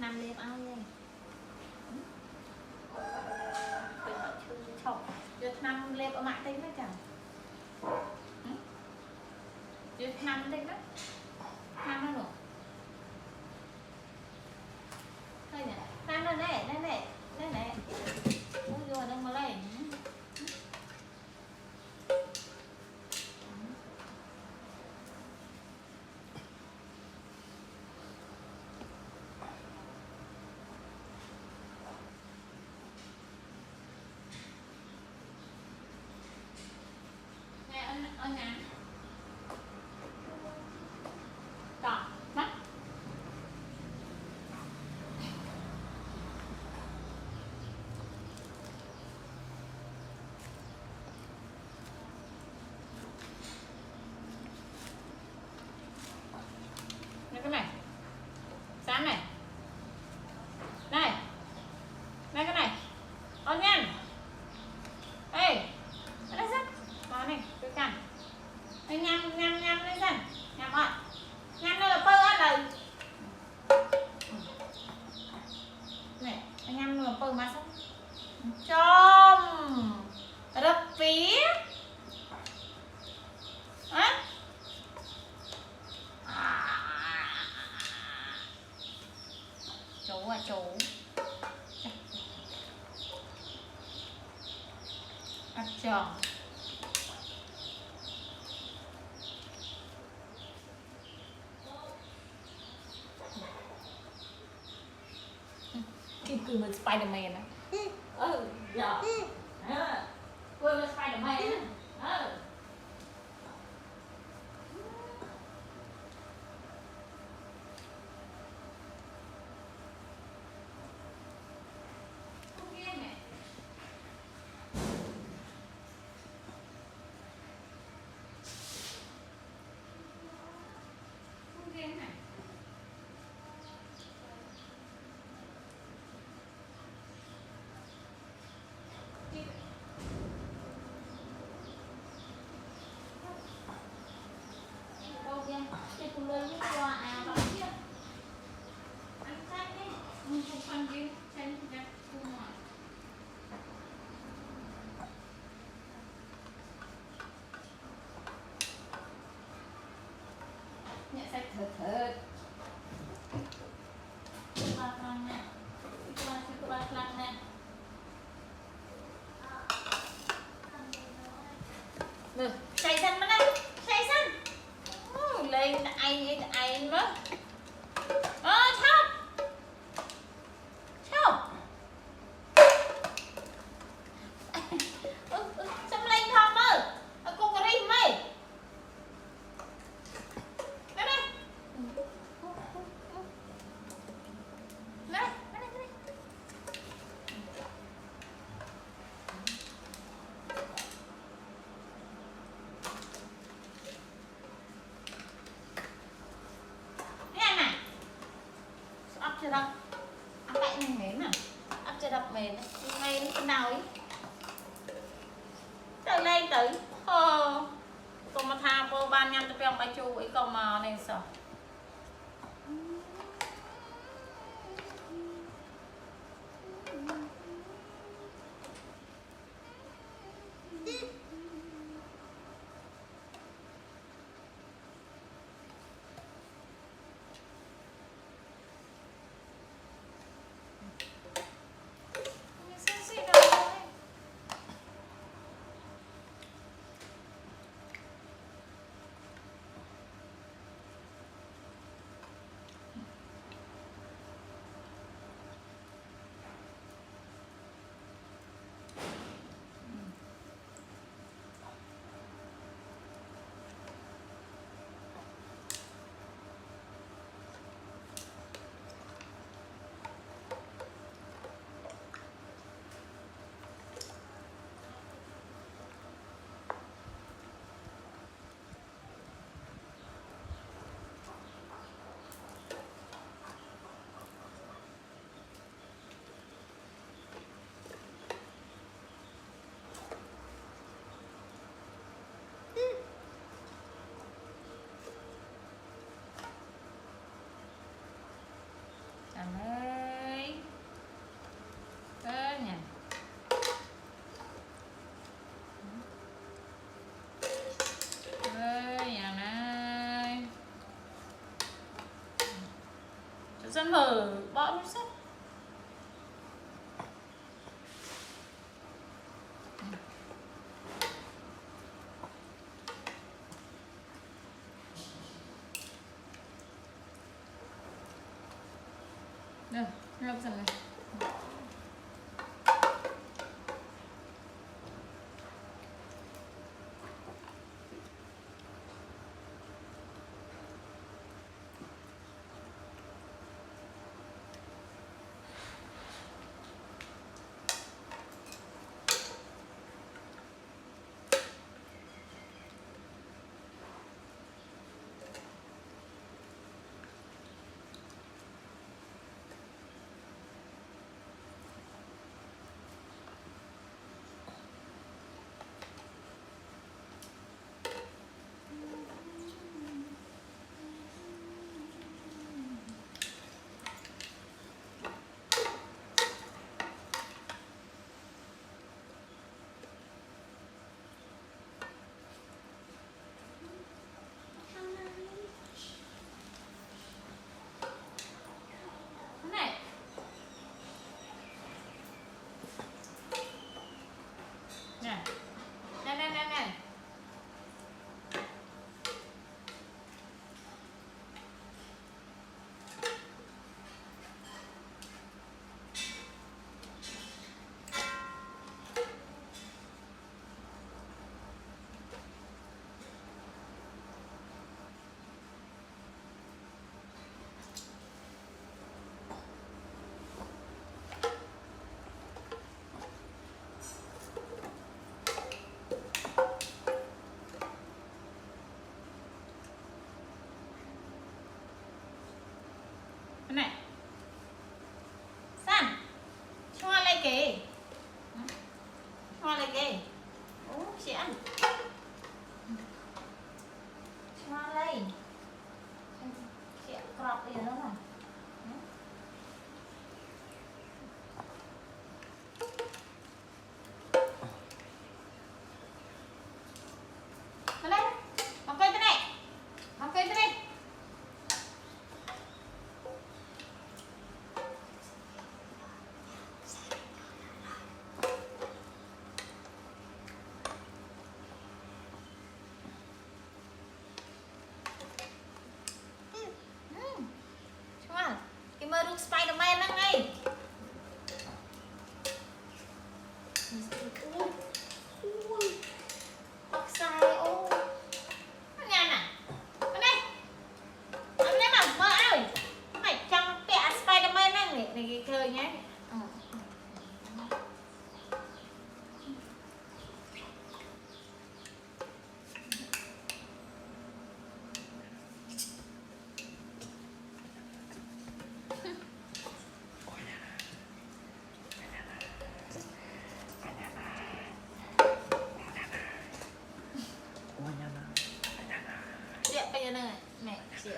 năm lên ao đây Việt Nam lên ở mạng tính đó chẳng Việt Nam tính đó Nam nó được đây nè Nam nó này đây này đây này ôi rồi đâu mà lên ơi nè còn mắt cái này sáng này này này cái này ôn nhanh ê cái này rất đó này cái cằm nhăm nhăm nhăm lên dần nhăm ơi nhăm nó là bơ á đời này nhăm nó là bơ mà xong chôm rất phí á chú à chú ăn tròn Cười mình Spiderman á dạ cười mình Spiderman á Cái con lên với qua à bằng kia ăn xanh đi không ăn kia xanh ra không ngoài nhẹ xanh thật thật qua khăn nè qua khăn nè được xay xanh bên đây xay xanh lên anh đó chọc chọc xong lên thom ơi cô có đi mày đây đây đây chưa đâu ăn cạnh này mến à ăn chưa đập mến mến cái nào ấy trời lên tới còn mà tha cô ban nhăn cho bèo bay chu ấy còn mà này sợ Ăn mở bỏ nó sách. Được, lọc dần này. Này. Này. San. Cho lại kì. Cho lại kì. Ủa, chị ăn. Cho lại. Chị crop đi nữa mà. Đây. Học cây thế này. Học cây thế này. Mơ được Spiderman đó ngay. Bọc sai ô. Nó nhàn à? Con đây. Ăn đấy mà mơ ơi. Mày trong vẽ Spiderman đó này chơi nhé. Chị bây giờ này, mẹ chị